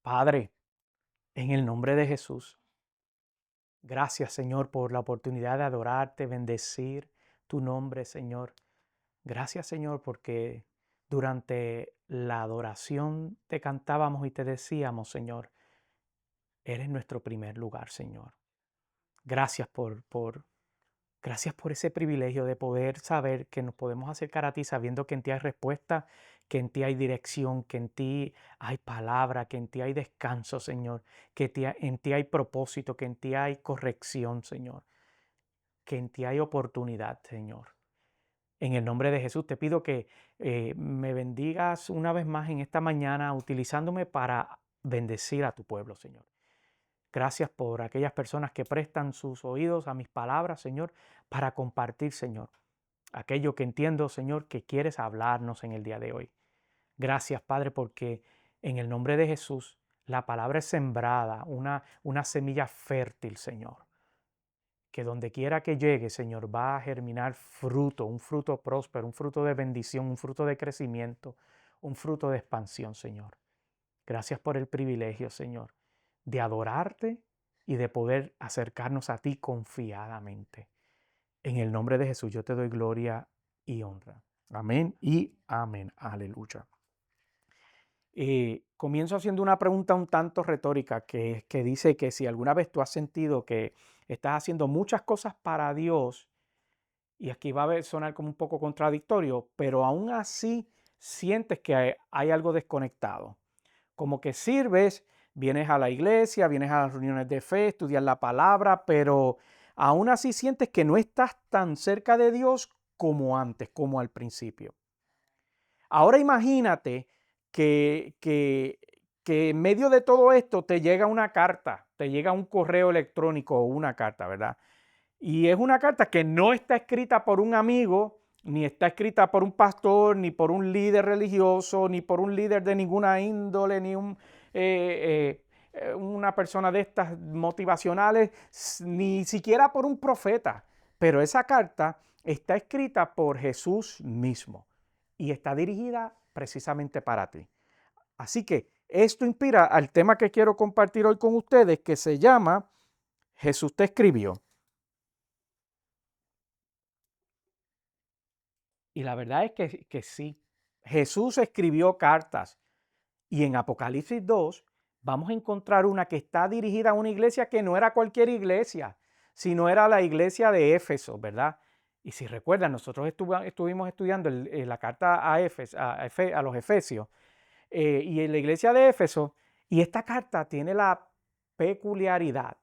Padre, en el nombre de Jesús, gracias Señor por la oportunidad de adorarte, bendecir tu nombre, Señor. Gracias Señor porque durante la adoración te cantábamos y te decíamos, Señor, eres nuestro primer lugar, Señor. Gracias Gracias por ese privilegio de poder saber que nos podemos acercar a ti sabiendo que en ti hay respuesta, que en ti hay dirección, que en ti hay palabra, que en ti hay descanso, Señor, que en ti hay propósito, que en ti hay corrección, Señor, que en ti hay oportunidad, Señor. En el nombre de Jesús te pido que me bendigas una vez más en esta mañana utilizándome para bendecir a tu pueblo, Señor. Gracias por aquellas personas que prestan sus oídos a mis palabras, Señor, para compartir, Señor, aquello que entiendo, Señor, que quieres hablarnos en el día de hoy. Gracias, Padre, porque en el nombre de Jesús la palabra es sembrada, una semilla fértil, Señor, que donde quiera que llegue, Señor, va a germinar fruto, un fruto próspero, un fruto de bendición, un fruto de crecimiento, un fruto de expansión, Señor. Gracias por el privilegio, Señor, de adorarte y de poder acercarnos a ti confiadamente. En el nombre de Jesús yo te doy gloria y honra. Amén y amén. Aleluya. Comienzo haciendo una pregunta un tanto retórica que dice que si alguna vez tú has sentido que estás haciendo muchas cosas para Dios, y aquí va a sonar como un poco contradictorio, pero aún así sientes que hay algo desconectado. Como que sirves, vienes a la iglesia, vienes a las reuniones de fe, estudias la palabra, pero aún así sientes que no estás tan cerca de Dios como antes, como al principio. Ahora imagínate que en medio de todo esto te llega una carta, te llega un correo electrónico o una carta, ¿verdad? Y es una carta que no está escrita por un amigo, ni está escrita por un pastor, ni por un líder religioso, ni por un líder de ninguna índole, ni una persona de estas motivacionales, ni siquiera por un profeta. Pero esa carta está escrita por Jesús mismo y está dirigida precisamente para ti. Así que esto inspira al tema que quiero compartir hoy con ustedes, que se llama Jesús te escribió. Y la verdad es que sí, Jesús escribió cartas y en Apocalipsis 2 vamos a encontrar una que está dirigida a una iglesia que no era cualquier iglesia, sino era la iglesia de Éfeso, ¿verdad? Y si recuerdan, nosotros estuvimos estudiando la carta a los Efesios y en la iglesia de Éfeso, y esta carta tiene la peculiaridad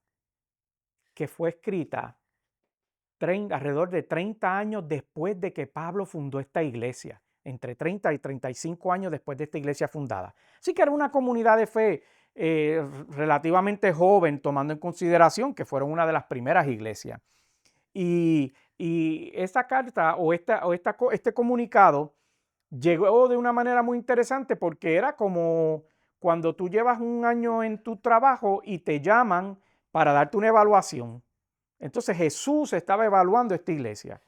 que fue escrita alrededor de 30 años después de que Pablo fundó esta iglesia, entre 30 y 35 años después de esta iglesia fundada. Así que era una comunidad de fe relativamente joven, tomando en consideración que fueron una de las primeras iglesias. Y esta carta este comunicado llegó de una manera muy interesante porque era como cuando tú llevas un año en tu trabajo y te llaman para darte una evaluación. Entonces Jesús estaba evaluando esta iglesia.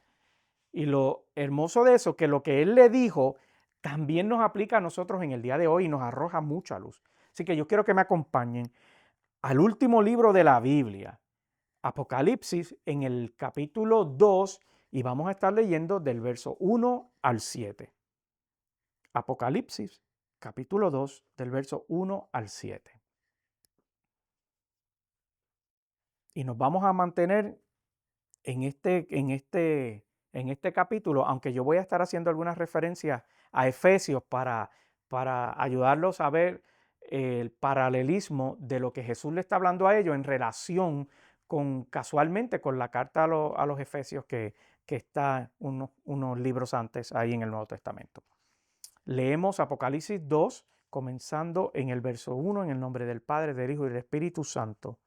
Y lo hermoso de eso, que lo que Él le dijo también nos aplica a nosotros en el día de hoy y nos arroja mucha luz. Así que yo quiero que me acompañen al último libro de la Biblia, Apocalipsis, en el capítulo 2, y vamos a estar leyendo del verso 1 al 7. Apocalipsis, capítulo 2, del verso 1 al 7. Y nos vamos a mantener en este capítulo, aunque yo voy a estar haciendo algunas referencias a Efesios para ayudarlos a ver el paralelismo de lo que Jesús le está hablando a ellos en relación casualmente con la carta a los Efesios que está unos libros antes ahí en el Nuevo Testamento. Leemos Apocalipsis 2, comenzando en el verso 1, en el nombre del Padre, del Hijo y del Espíritu Santo.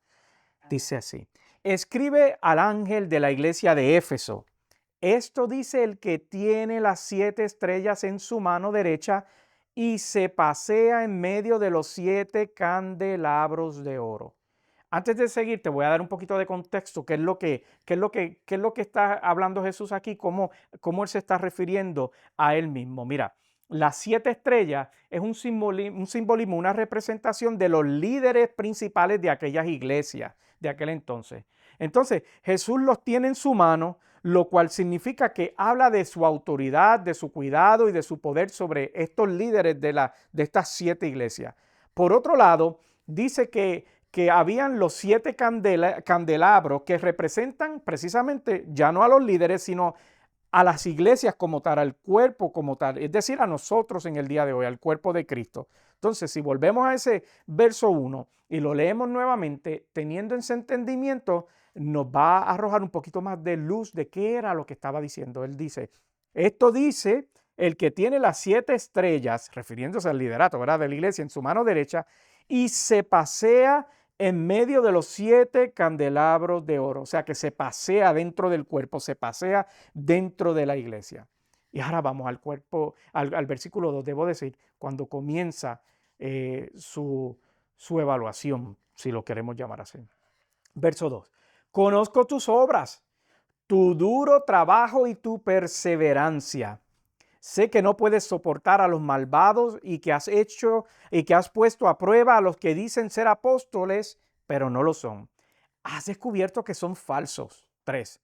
Dice así: escribe al ángel de la iglesia de Éfeso. Esto dice el que tiene las 7 estrellas en su mano derecha y se pasea en medio de los 7 candelabros de oro. Antes de seguir, te voy a dar un poquito de contexto, qué es lo que está hablando Jesús aquí, cómo él se está refiriendo a él mismo. Mira, las 7 estrellas es un simbolismo, una representación de los líderes principales de aquellas iglesias de aquel entonces. Entonces, Jesús los tiene en su mano, lo cual significa que habla de su autoridad, de su cuidado y de su poder sobre estos líderes de estas 7 iglesias. Por otro lado, dice que habían los 7 candelabros que representan precisamente ya no a los líderes, sino a las iglesias como tal, al cuerpo como tal, es decir, a nosotros en el día de hoy, al cuerpo de Cristo. Entonces, si volvemos a ese verso 1 y lo leemos nuevamente, teniendo ese entendimiento, nos va a arrojar un poquito más de luz de qué era lo que estaba diciendo. Él dice, esto dice el que tiene las 7 estrellas, refiriéndose al liderato, ¿verdad?, de la iglesia en su mano derecha, y se pasea en medio de los 7 candelabros de oro. O sea, que se pasea dentro del cuerpo, se pasea dentro de la iglesia. Y ahora vamos al cuerpo, al versículo 2, debo decir, cuando comienza su evaluación, si lo queremos llamar así. Verso 2. Conozco tus obras, tu duro trabajo y tu perseverancia. Sé que no puedes soportar a los malvados y que has hecho y que has puesto a prueba a los que dicen ser apóstoles, pero no lo son. Has descubierto que son falsos. 3.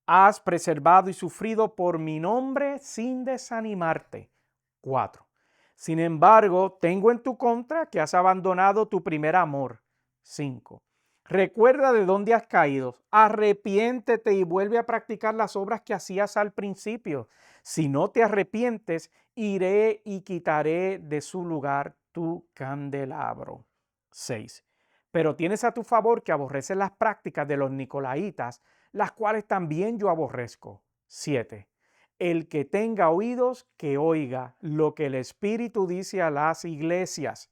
Has preservado y sufrido por mi nombre sin desanimarte. 4. Sin embargo, tengo en tu contra que has abandonado tu primer amor. 5. Recuerda de dónde has caído, arrepiéntete y vuelve a practicar las obras que hacías al principio. Si no te arrepientes, iré y quitaré de su lugar tu candelabro. 6. Pero tienes a tu favor que aborreces las prácticas de los nicolaitas, las cuales también yo aborrezco. 7. El que tenga oídos, que oiga lo que el Espíritu dice a las iglesias.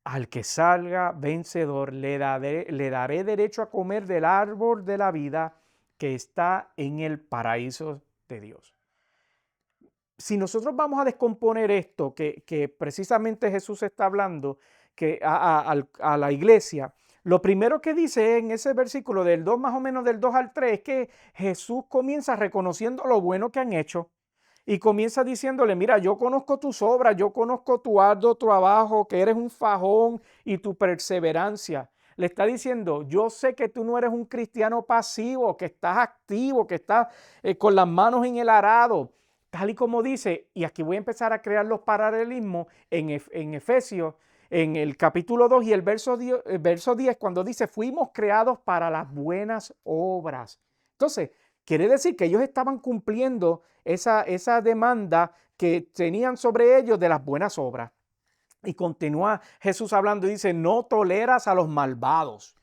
Al que salga vencedor, le daré derecho a comer del árbol de la vida que está en el paraíso de Dios. Si nosotros vamos a descomponer esto que precisamente Jesús está hablando que a la iglesia, lo primero que dice en ese versículo del 2, más o menos del 2 al 3, es que Jesús comienza reconociendo lo bueno que han hecho y comienza diciéndole, mira, yo conozco tus obras, yo conozco tu arduo trabajo, que eres un fajón y tu perseverancia. Le está diciendo, yo sé que tú no eres un cristiano pasivo, que estás activo, que estás con las manos en el arado. Tal y como dice, y aquí voy a empezar a crear los paralelismos en Efesios, en el capítulo 2 y el verso 10, cuando dice, fuimos creados para las buenas obras. Entonces, quiere decir que ellos estaban cumpliendo esa demanda que tenían sobre ellos de las buenas obras. Y continúa Jesús hablando y dice, no toleras a los malvados.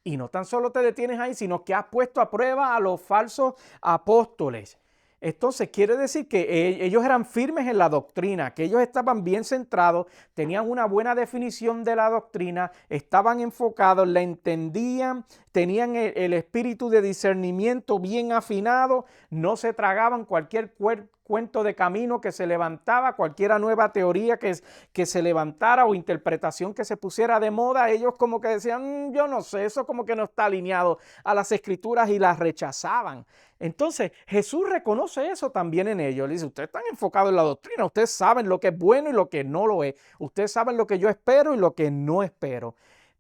Y no tan solo te detienes ahí, sino que has puesto a prueba a los falsos apóstoles. Entonces quiere decir que ellos eran firmes en la doctrina, que ellos estaban bien centrados, tenían una buena definición de la doctrina, estaban enfocados, la entendían, tenían el espíritu de discernimiento bien afinado, no se tragaban cualquier cuento de camino que se levantaba, cualquier nueva teoría que se levantara o interpretación que se pusiera de moda. Ellos como que decían, yo no sé, eso como que no está alineado a las escrituras y las rechazaban. Entonces Jesús reconoce eso también en ellos. Le dice, ustedes están enfocados en la doctrina, ustedes saben lo que es bueno y lo que no lo es. Ustedes saben lo que yo espero y lo que no espero.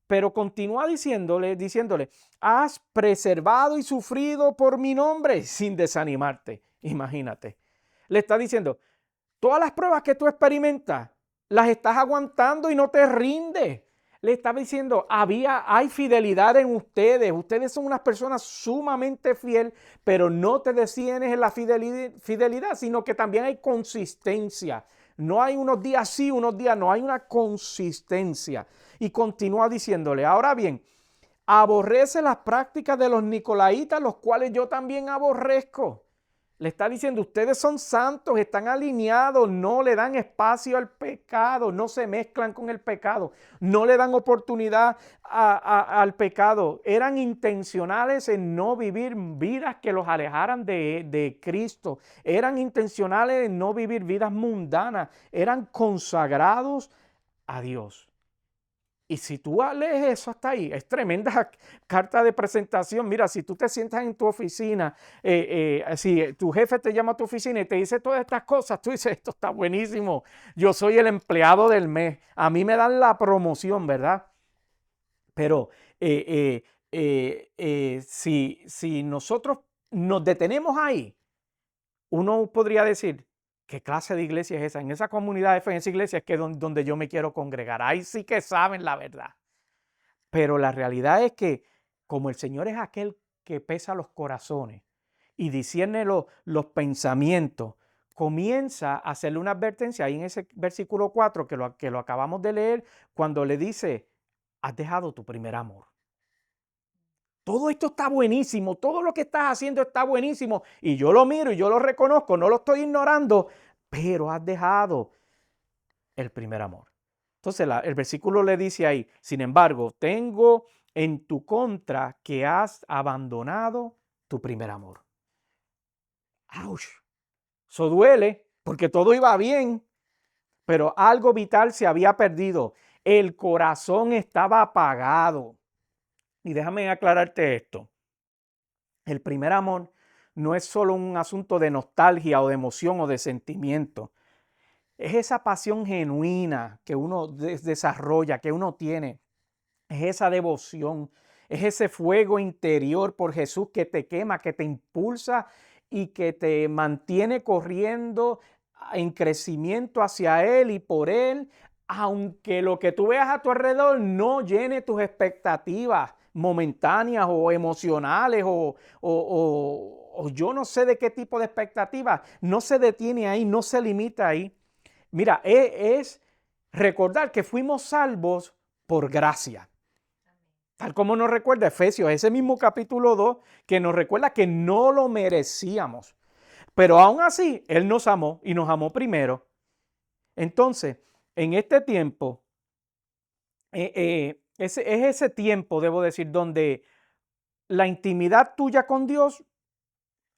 Pero continúa diciéndole, has preservado y sufrido por mi nombre sin desanimarte. Imagínate. Le está diciendo, todas las pruebas que tú experimentas, las estás aguantando y no te rindes. Le estaba diciendo, hay fidelidad en ustedes. Ustedes son unas personas sumamente fieles, pero no te detienes en la fidelidad, sino que también hay consistencia. No hay unos días sí, unos días no. Hay una consistencia. Y continúa diciéndole, ahora bien, aborrece las prácticas de los nicolaitas, los cuales yo también aborrezco. Le está diciendo, ustedes son santos, están alineados, no le dan espacio al pecado, no se mezclan con el pecado, no le dan oportunidad al pecado. Eran intencionales en no vivir vidas que los alejaran de Cristo. Eran intencionales en no vivir vidas mundanas. Eran consagrados a Dios. Y si tú lees eso hasta ahí, es tremenda carta de presentación. Mira, si tú te sientas en tu oficina, si tu jefe te llama a tu oficina y te dice todas estas cosas, tú dices, esto está buenísimo. Yo soy el empleado del mes. A mí me dan la promoción, ¿verdad? Pero si nosotros nos detenemos ahí, uno podría decir, ¿qué clase de iglesia es esa? En esa comunidad de fe, en esa iglesia es que donde yo me quiero congregar. Ahí sí que saben la verdad. Pero la realidad es que como el Señor es aquel que pesa los corazones y discierne los pensamientos, comienza a hacerle una advertencia ahí en ese versículo 4 que lo acabamos de leer, cuando le dice, has dejado tu primer amor. Todo esto está buenísimo, todo lo que estás haciendo está buenísimo y yo lo miro y yo lo reconozco, no lo estoy ignorando, pero has dejado el primer amor. Entonces el versículo le dice ahí, sin embargo, tengo en tu contra que has abandonado tu primer amor. ¡Auch! Eso duele porque todo iba bien, pero algo vital se había perdido. El corazón estaba apagado. Y déjame aclararte esto. El primer amor no es solo un asunto de nostalgia o de emoción o de sentimiento. Es esa pasión genuina que uno desarrolla, que uno tiene. Es esa devoción, es ese fuego interior por Jesús que te quema, que te impulsa y que te mantiene corriendo en crecimiento hacia Él y por Él, aunque lo que tú veas a tu alrededor no llene tus expectativas momentáneas o emocionales o yo no sé de qué tipo de expectativas, no se detiene ahí, no se limita ahí. Mira, es recordar que fuimos salvos por gracia. Tal como nos recuerda Efesios, ese mismo capítulo 2, que nos recuerda que no lo merecíamos. Pero aún así, Él nos amó y nos amó primero. Entonces, en este tiempo, es ese tiempo, debo decir, donde la intimidad tuya con Dios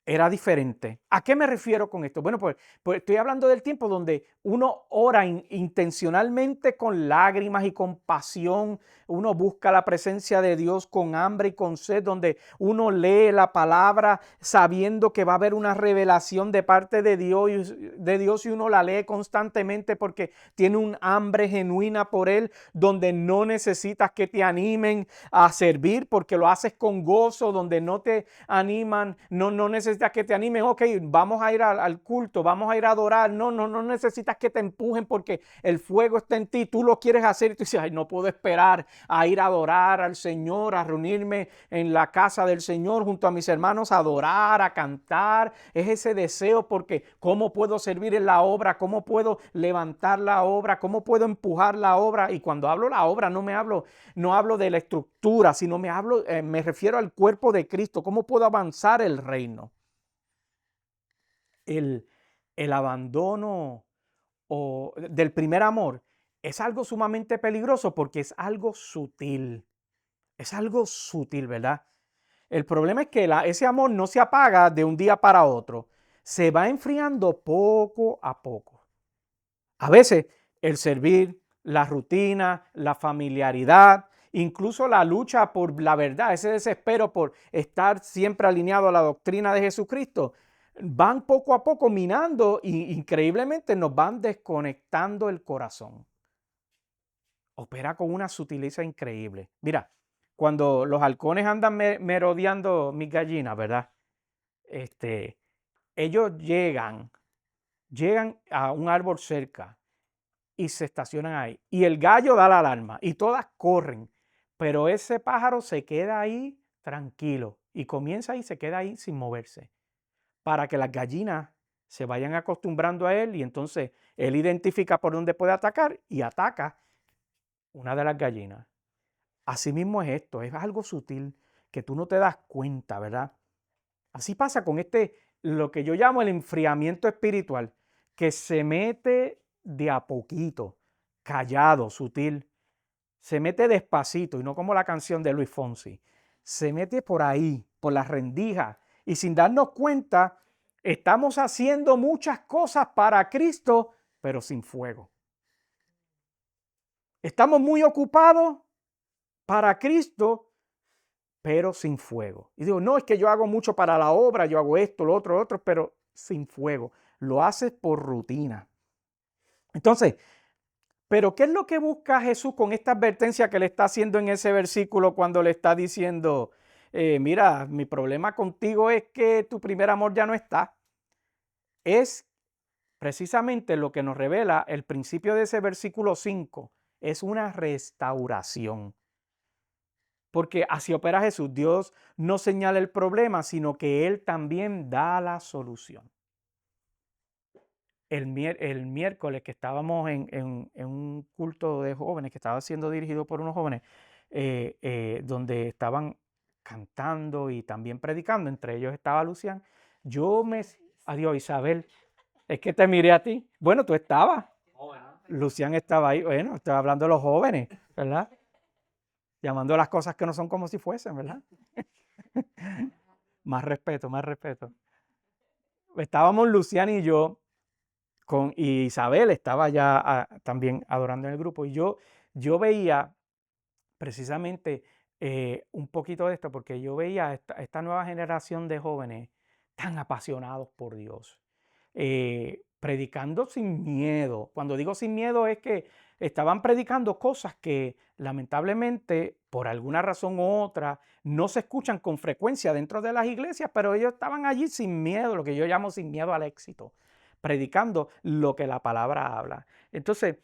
era diferente. ¿A qué me refiero con esto? Bueno, pues estoy hablando del tiempo donde uno ora intencionalmente con lágrimas y con pasión. Uno busca la presencia de Dios con hambre y con sed, donde uno lee la palabra sabiendo que va a haber una revelación de parte de Dios y uno la lee constantemente porque tiene un hambre genuina por Él, donde no necesitas que te animen a servir porque lo haces con gozo, donde no te animan, no necesitas que te animen, ok, vamos a ir al culto, vamos a ir a adorar, no necesitas que te empujen porque el fuego está en ti, tú lo quieres hacer y tú dices, ay, no puedo esperar a ir a adorar al Señor, a reunirme en la casa del Señor junto a mis hermanos, a adorar, a cantar, es ese deseo porque ¿cómo puedo servir en la obra? ¿Cómo puedo levantar la obra? ¿Cómo puedo empujar la obra? Y cuando hablo la obra no hablo de la estructura, sino me refiero al cuerpo de Cristo, ¿cómo puedo avanzar el reino? El abandono del primer amor es algo sumamente peligroso porque es algo sutil. Es algo sutil, ¿verdad? El problema es que ese amor no se apaga de un día para otro. Se va enfriando poco a poco. A veces el servir, la rutina, la familiaridad, incluso la lucha por la verdad, ese desespero por estar siempre alineado a la doctrina de Jesucristo, van poco a poco minando e increíblemente nos van desconectando el corazón. Opera con una sutileza increíble. Mira, cuando los halcones andan merodeando mis gallinas, ¿verdad? Ellos llegan a un árbol cerca y se estacionan ahí. Y el gallo da la alarma y todas corren, pero ese pájaro se queda ahí tranquilo y comienza y se queda ahí sin moverse para que las gallinas se vayan acostumbrando a él y entonces él identifica por dónde puede atacar y ataca una de las gallinas. Asimismo es esto, es algo sutil que tú no te das cuenta, ¿verdad? Así pasa con lo que yo llamo el enfriamiento espiritual, que se mete de a poquito, callado, sutil, se mete despacito y no como la canción de Luis Fonsi, se mete por ahí, por las rendijas y sin darnos cuenta, estamos haciendo muchas cosas para Cristo, pero sin fuego. Estamos muy ocupados para Cristo, pero sin fuego. Y digo, no, es que yo hago mucho para la obra, yo hago esto, lo otro, pero sin fuego. Lo haces por rutina. Entonces, pero ¿qué es lo que busca Jesús con esta advertencia que le está haciendo en ese versículo cuando le está diciendo, mira, mi problema contigo es que tu primer amor ya no está? Es precisamente lo que nos revela el principio de ese versículo 5, es una restauración. Porque así opera Jesús. Dios no señala el problema, sino que Él también da la solución. El miércoles que estábamos en un culto de jóvenes que estaba siendo dirigido por unos jóvenes, donde estaban cantando y también predicando, entre ellos estaba Lucián, adiós Isabel, es que te miré a ti, bueno, tú estabas, Lucián estaba ahí, bueno, estaba hablando de los jóvenes, ¿verdad? Llamando las cosas que no son como si fuesen, ¿verdad? Más respeto, más respeto. Estábamos Lucián y yo, y Isabel estaba ya también adorando en el grupo, y yo veía precisamente un poquito de esto, porque yo veía esta nueva generación de jóvenes tan apasionados por Dios, predicando sin miedo. Cuando digo sin miedo es que estaban predicando cosas que lamentablemente por alguna razón u otra no se escuchan con frecuencia dentro de las iglesias, pero ellos estaban allí sin miedo, lo que yo llamo sin miedo al éxito, predicando lo que la palabra habla. Entonces,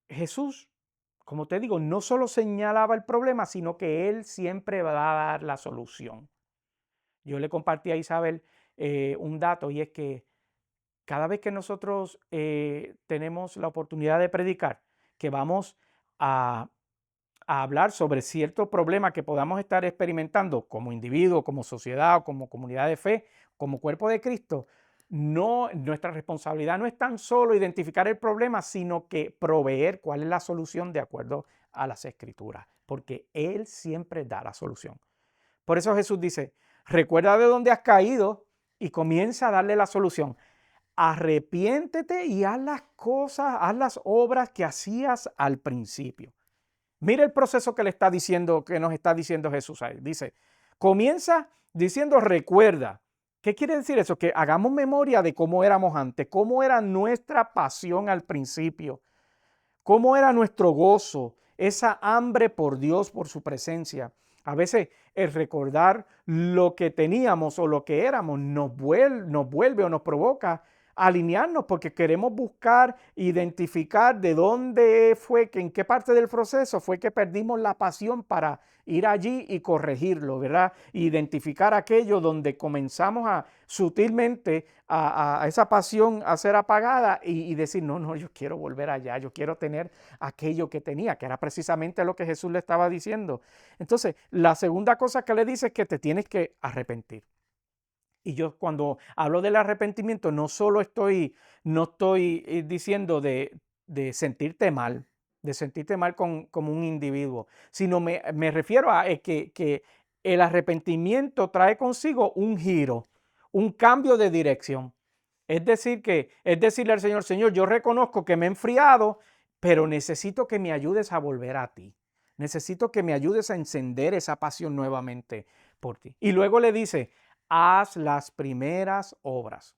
Jesús, como te digo, no solo señalaba el problema, sino que Él siempre va a dar la solución. Yo le compartí a Isabel un dato, y es que cada vez que nosotros tenemos la oportunidad de predicar, que vamos a, a hablar sobre cierto problema que podamos estar experimentando como individuo, como sociedad o como comunidad de fe, como cuerpo de Cristo, nuestra responsabilidad no es tan solo identificar el problema, sino que proveer cuál es la solución de acuerdo a las Escrituras, porque Él siempre da la solución. Por eso Jesús dice, recuerda de dónde has caído y comienza a darle la solución. Arrepiéntete y haz las cosas, haz las obras que hacías al principio. Mira el proceso que le está diciendo, que nos está diciendo Jesús ahí. Dice, comienza diciendo recuerda. ¿Qué quiere decir eso? Que hagamos memoria de cómo éramos antes, cómo era nuestra pasión al principio, cómo era nuestro gozo, esa hambre por Dios, por su presencia. A veces el recordar lo que teníamos o lo que éramos nos vuelve o nos provoca alinearnos, porque queremos buscar, identificar de dónde fue, que en qué parte del proceso fue que perdimos la pasión para ir allí y corregirlo, ¿verdad? Identificar aquello donde comenzamos a sutilmente a esa pasión a ser apagada y decir, no, yo quiero volver allá, yo quiero tener aquello que tenía, que era precisamente lo que Jesús le estaba diciendo. Entonces, la segunda cosa que le dice es que te tienes que arrepentir. Y yo cuando hablo del arrepentimiento no estoy diciendo de sentirte mal, como un individuo, sino me refiero a que el arrepentimiento trae consigo un giro, un cambio de dirección. Es decirle al Señor, Señor, yo reconozco que me he enfriado, pero necesito que me ayudes a volver a ti. Necesito que me ayudes a encender esa pasión nuevamente por ti. Y luego le dice, haz las primeras obras.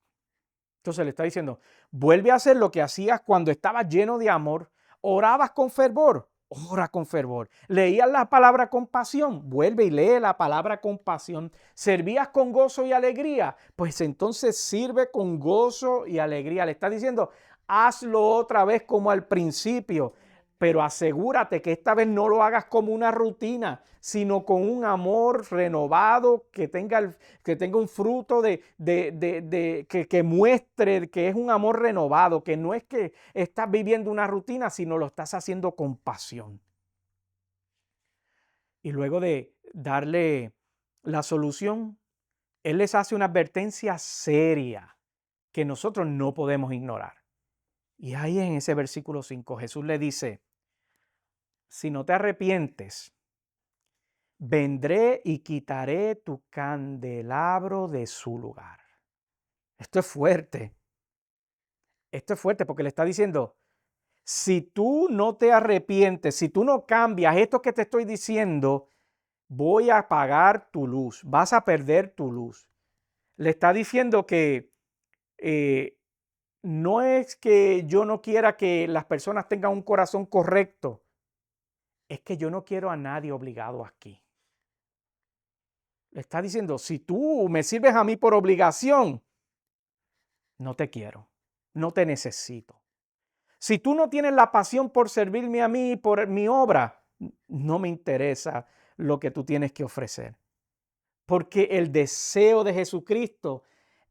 Entonces le está diciendo, vuelve a hacer lo que hacías cuando estabas lleno de amor, orabas con fervor, ora con fervor, leías la palabra con pasión, vuelve y lee la palabra con pasión, servías con gozo y alegría, pues entonces sirve con gozo y alegría. Le está diciendo, hazlo otra vez como al principio, pero asegúrate que esta vez no lo hagas como una rutina, sino con un amor renovado que tenga un fruto que muestre que es un amor renovado, que no es que estás viviendo una rutina, sino lo estás haciendo con pasión. Y luego de darle la solución, Él les hace una advertencia seria que nosotros no podemos ignorar. Y ahí en ese versículo 5 Jesús le dice, si no te arrepientes, vendré y quitaré tu candelabro de su lugar. Esto es fuerte. Esto es fuerte porque le está diciendo, Si tú no te arrepientes, si tú no cambias esto que te estoy diciendo, voy a apagar tu luz, vas a perder tu luz. Le está diciendo que eh, no es que yo no quiera que las personas tengan un corazón correcto, es que yo no quiero a nadie obligado aquí. Le está diciendo, si tú me sirves a mí por obligación, no te quiero, no te necesito. Si tú no tienes la pasión por servirme a mí, por mi obra, no me interesa lo que tú tienes que ofrecer. Porque el deseo de Jesucristo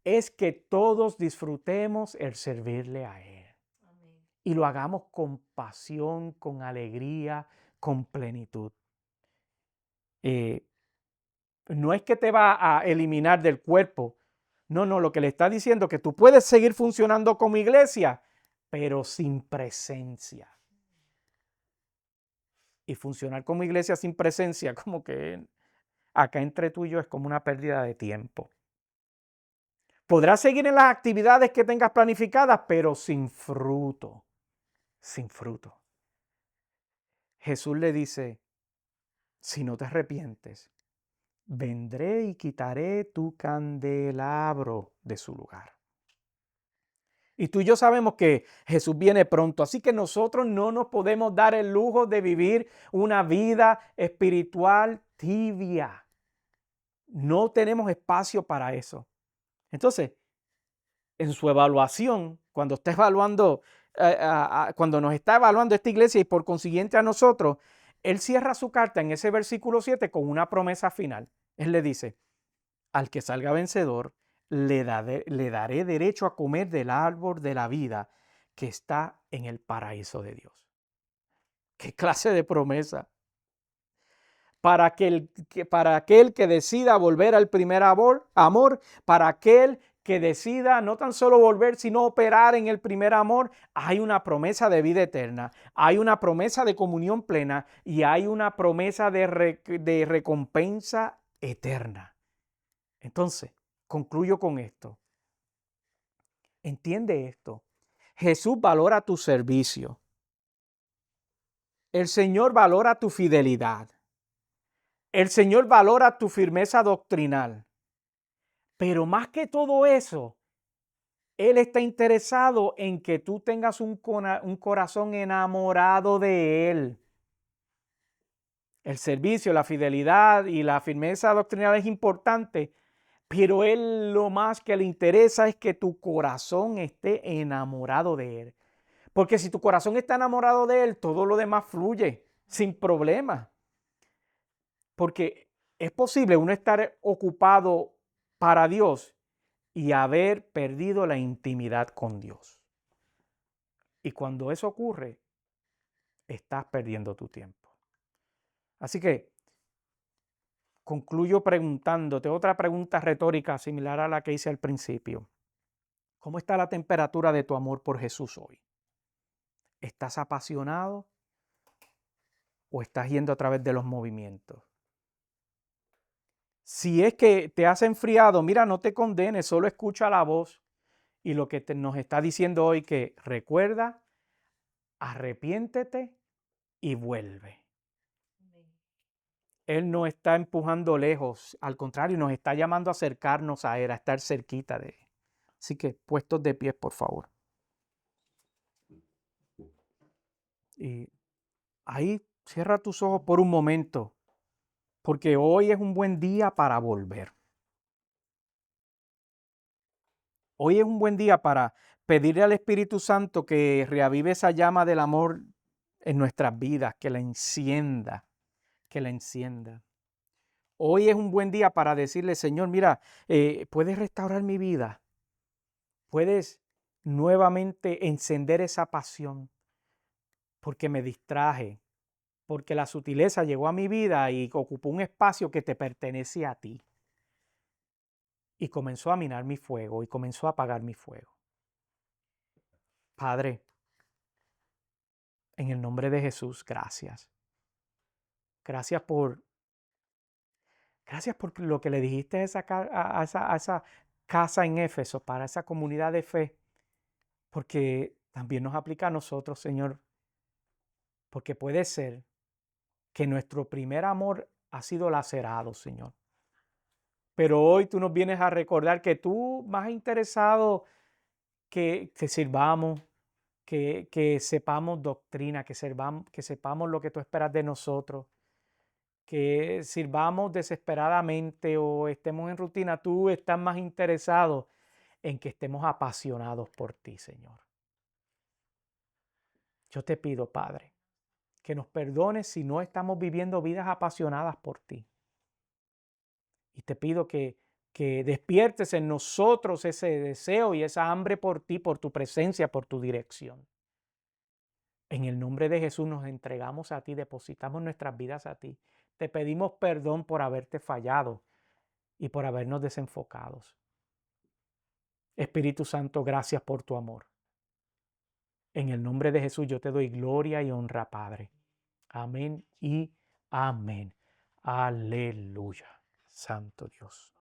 es que todos disfrutemos el servirle a Él. Amén. Y lo hagamos con pasión, con alegría, con plenitud. No es que te va a eliminar del cuerpo. No, lo que le está diciendo es que tú puedes seguir funcionando como iglesia, pero sin presencia. Y funcionar como iglesia sin presencia, como que acá entre tú y yo es como una pérdida de tiempo. Podrás seguir en las actividades que tengas planificadas, pero sin fruto. Sin fruto. Jesús le dice, si no te arrepientes, vendré y quitaré tu candelabro de su lugar. Y tú y yo sabemos que Jesús viene pronto, así que nosotros no nos podemos dar el lujo de vivir una vida espiritual tibia. No tenemos espacio para eso. Entonces, en su evaluación, cuando está evaluando, cuando nos está evaluando esta iglesia y por consiguiente a nosotros, él cierra su carta en ese versículo 7 con una promesa final. Él le dice, al que salga vencedor, le daré derecho a comer del árbol de la vida que está en el paraíso de Dios. ¿Qué clase de promesa? Para aquel que decida volver al primer amor, para aquel que decida no tan solo volver, sino operar en el primer amor, hay una promesa de vida eterna, hay una promesa de comunión plena y hay una promesa de recompensa eterna. Entonces, concluyo con esto. Entiende esto. Jesús valora tu servicio. El Señor valora tu fidelidad. El Señor valora tu firmeza doctrinal. Pero más que todo eso, Él está interesado en que tú tengas un corazón enamorado de Él. El servicio, la fidelidad y la firmeza doctrinal es importante, pero Él lo más que le interesa es que tu corazón esté enamorado de Él. Porque si tu corazón está enamorado de Él, todo lo demás fluye sin problema. Porque es posible uno estar ocupado para Dios y haber perdido la intimidad con Dios. Y cuando eso ocurre, estás perdiendo tu tiempo. Así que concluyo preguntándote otra pregunta retórica similar a la que hice al principio. ¿Cómo está la temperatura de tu amor por Jesús hoy? ¿Estás apasionado o estás yendo a través de los movimientos? Si es que te has enfriado, mira, no te condenes, solo escucha la voz y lo que nos está diciendo hoy que recuerda, arrepiéntete y vuelve. Él no está empujando lejos, al contrario, nos está llamando a acercarnos a Él, a estar cerquita de Él. Así que puestos de pie, por favor. Y ahí cierra tus ojos por un momento, porque hoy es un buen día para volver. Hoy es un buen día para pedirle al Espíritu Santo que reavive esa llama del amor en nuestras vidas, que la encienda, que la encienda. Hoy es un buen día para decirle, Señor, mira, puedes restaurar mi vida, puedes nuevamente encender esa pasión, porque me distraje, porque la sutileza llegó a mi vida y ocupó un espacio que te pertenece a ti. Y comenzó a minar mi fuego y comenzó a apagar mi fuego. Padre, en el nombre de Jesús, gracias. Gracias por lo que le dijiste a esa casa en Éfeso, para esa comunidad de fe, porque también nos aplica a nosotros, Señor, porque puede ser que nuestro primer amor ha sido lacerado, Señor. Pero hoy tú nos vienes a recordar que tú más interesado que sirvamos, que sepamos doctrina, que sepamos lo que tú esperas de nosotros, que sirvamos desesperadamente o estemos en rutina, tú estás más interesado en que estemos apasionados por ti, Señor. Yo te pido, Padre, que nos perdones si no estamos viviendo vidas apasionadas por ti. Y te pido que despiertes en nosotros ese deseo y esa hambre por ti, por tu presencia, por tu dirección. En el nombre de Jesús nos entregamos a ti, depositamos nuestras vidas a ti. Te pedimos perdón por haberte fallado y por habernos desenfocados. Espíritu Santo, gracias por tu amor. En el nombre de Jesús yo te doy gloria y honra, Padre. Amén y amén. Aleluya. Santo Dios.